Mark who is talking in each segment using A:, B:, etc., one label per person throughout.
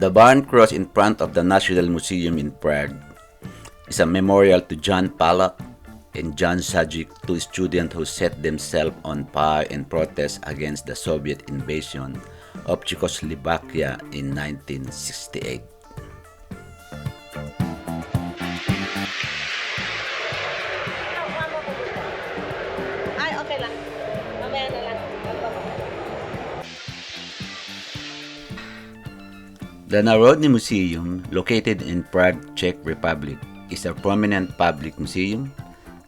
A: The Barn Cross in front of the National Museum in Prague is a memorial to Jan Palach and Jan Sajic, two students who set themselves on fire in protest against the Soviet invasion of Czechoslovakia in 1968.
B: Ay, okay lang. Mamaya na lang.
A: The Narodni Museum, located in Prague, Czech Republic, is a prominent public museum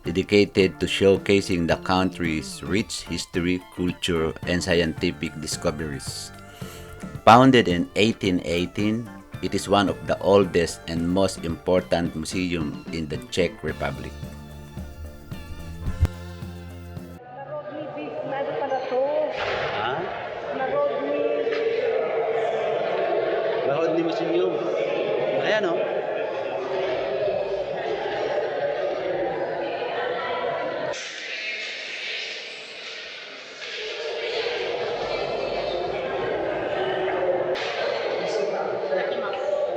A: dedicated to showcasing the country's rich history, culture, and scientific discoveries. Founded in 1818, it is one of the oldest and most important museums in the Czech Republic.
B: Ano pala to?
A: Ha?
B: Narodni.
A: Narodni Museum. Ayan o.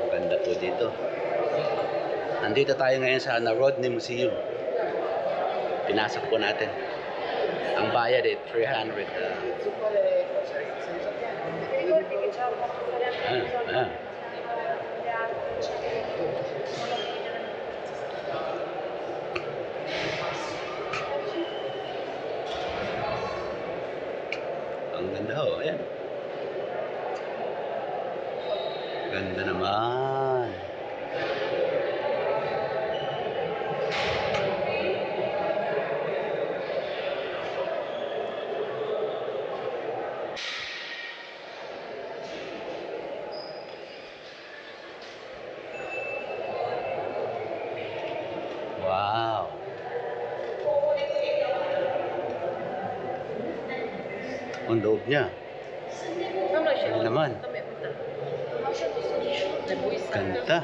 A: Ganda po dito. Nandito tayo ngayon sa Narodni Museum. Pinasok po natin. Ang bayad 300. Ang ganda ho, ayan. Ganda naman. Wow. Ang loob niya. Ano naman? Ganda.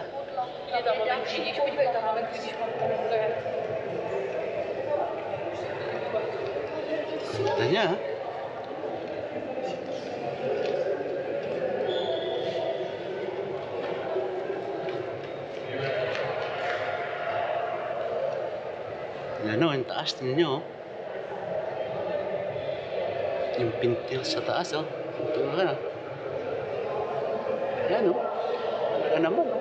A: Ganda niya. Yan o, yung taas ninyo. Yung pintil sa taas o. Ito na. Yan o. Talaga naman o.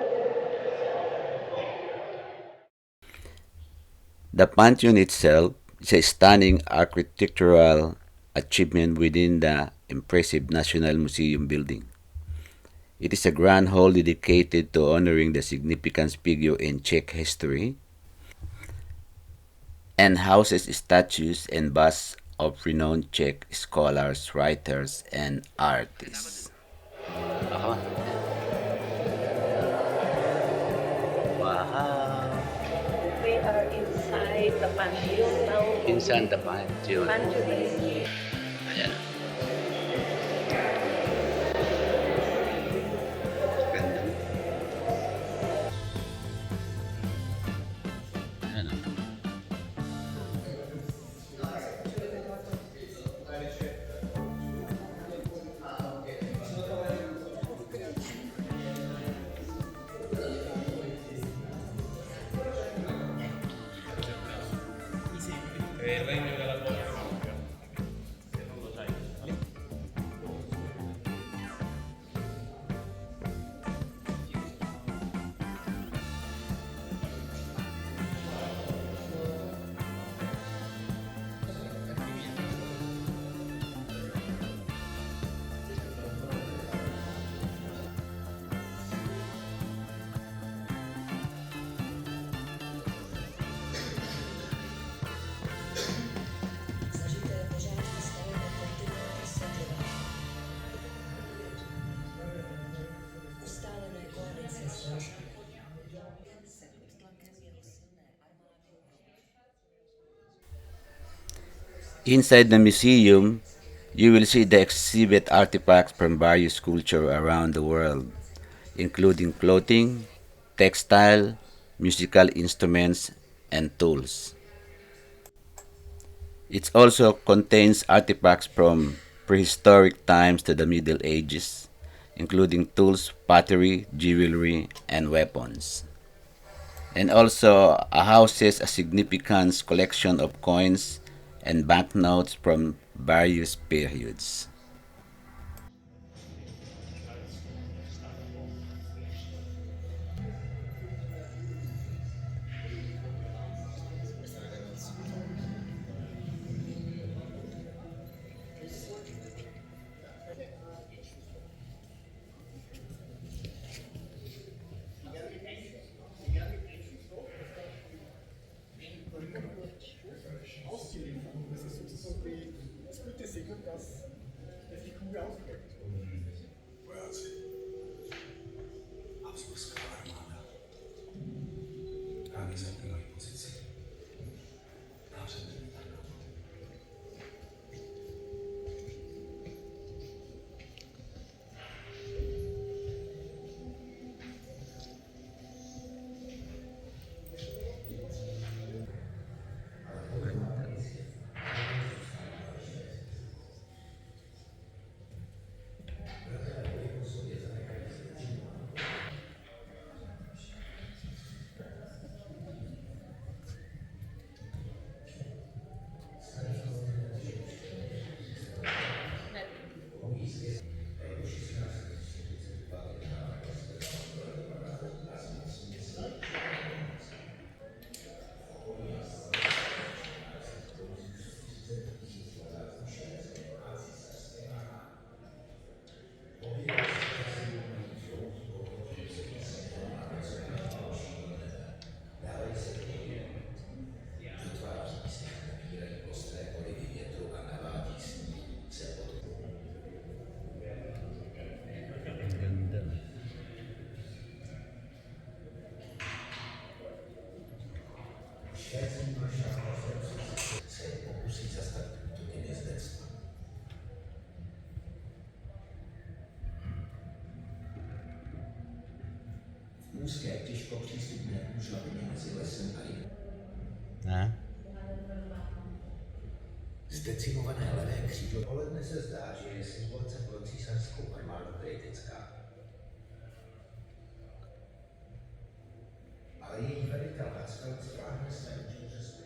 A: The Pantheon itself is a stunning architectural achievement within the impressive National Museum building. It is a grand hall dedicated to honoring the significant figure in Czech history and houses statues and busts of renowned Czech scholars, writers, and artists. Wow.
B: We are inside the Pantheon now.
A: Inside the Pantheon. Ayan. Ganda. Ayan. Inside the museum, you will see the exhibit artifacts from various cultures around the world, including clothing, textile, musical instruments, and tools. It also contains artifacts from prehistoric times to the Middle Ages, including tools, pottery, jewelry, and weapons. And also houses a significant collection of coins and banknotes from various periods. Ne?
C: Zdecimované levé křídlo poledne se zdá, že je simulace pro císařskou armádu kritická. Ale její velitel Haskell zvládne své účastky.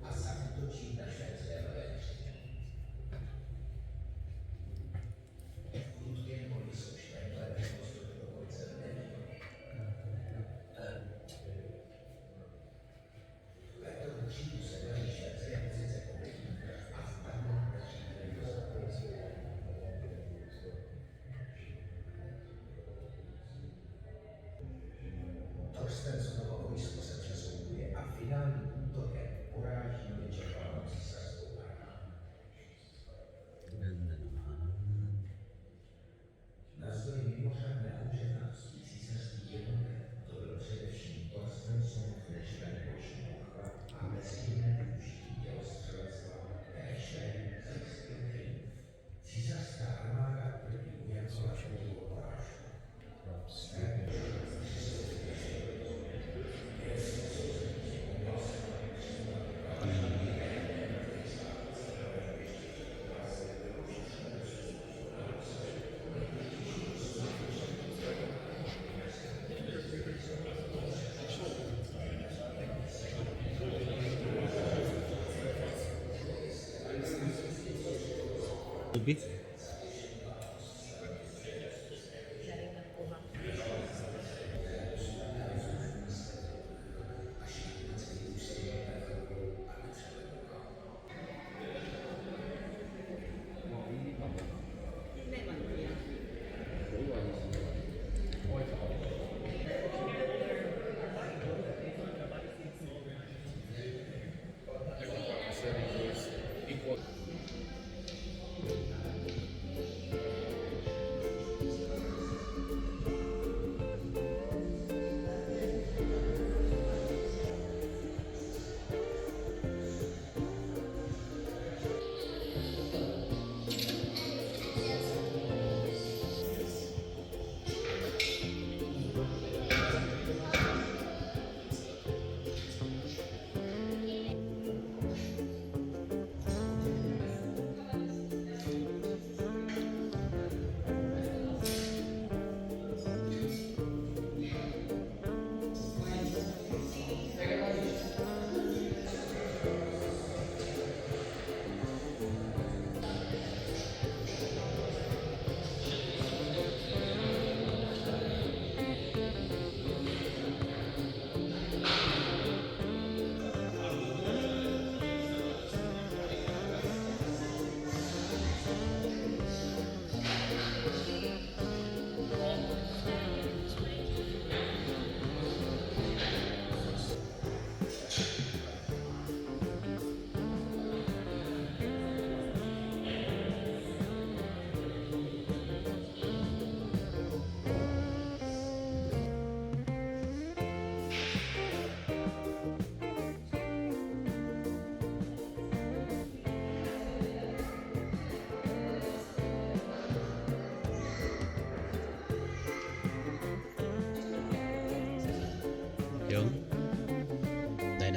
C: A zaútočí na švédské levé křídlo. Prudké boj jsou Švédové postup do konce nevěděli. Leto křídlu se dají švédské pozice pobytí a vpadnou na křídlo do Torstensonovo vojsko se přeskupuje a finálním útokem poráží vyčerpanou císařskou armádu. Navzdory mimořádné houževnáctví císařských jednotek to byl především Torstensonov nešven boční pochvat a bezchybné využití dělostřelectva, které Švédům zajistil triumf. Císařská armáda proti ujacola švédskou porážku.
A: Lubi?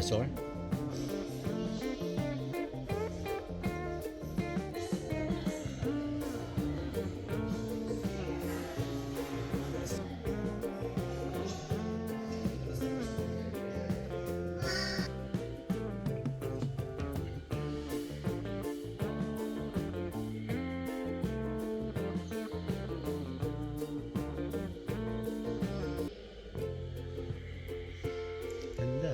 A: dinosaur. Ganda.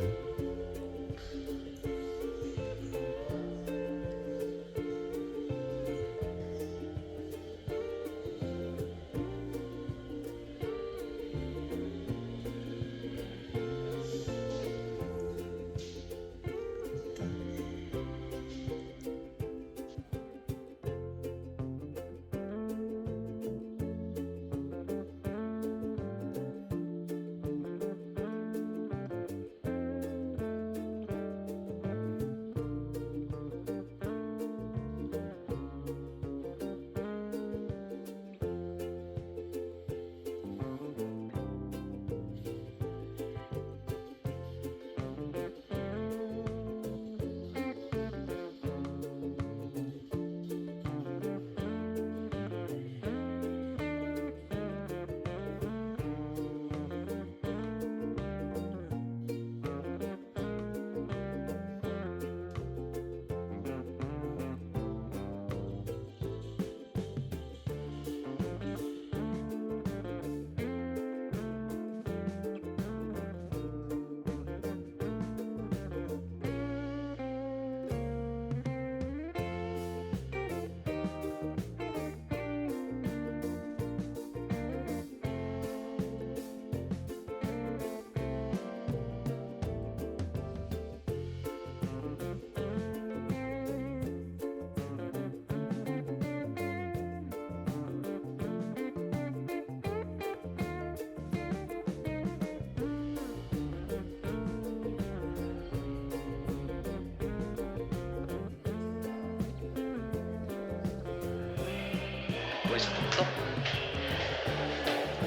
A: Pwes tuk-tuk.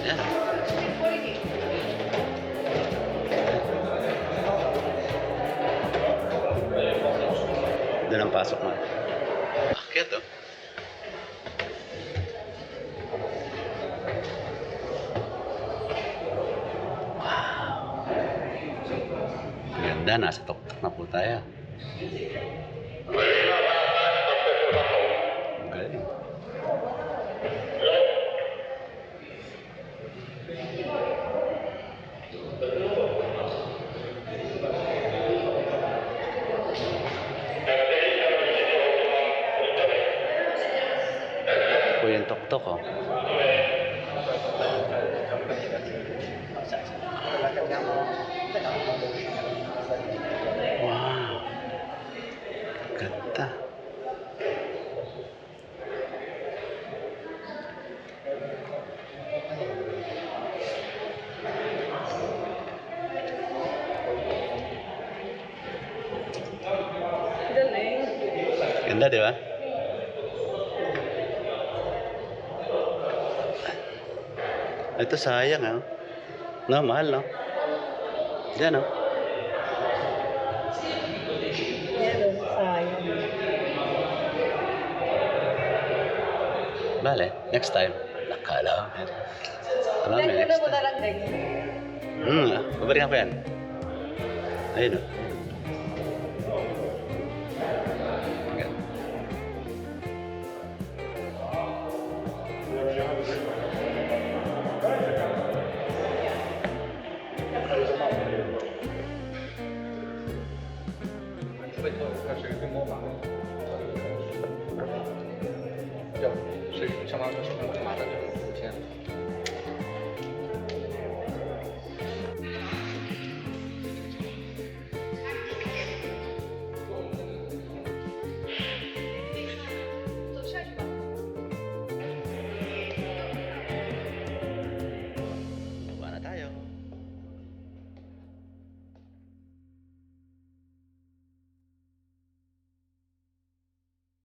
A: Ayan. Doon ang pasok mo. Akyat oh. Wow. Ganda, nasa tuk-tuk na po tayo. Galing. Ito po yung tuk-tuk oh. Wow. Ganda.
B: Galing.
A: Ganda, di ba? Ito sayang, ah. No, mahal, no? Yan, no?
B: Yan o, sayang.
A: Bale, next time. Nakala. Alam mo,
B: Nagmuna
A: next
B: mo
A: time.
B: na lang ganyan.
A: Babalikan ko yan. Ayun, no?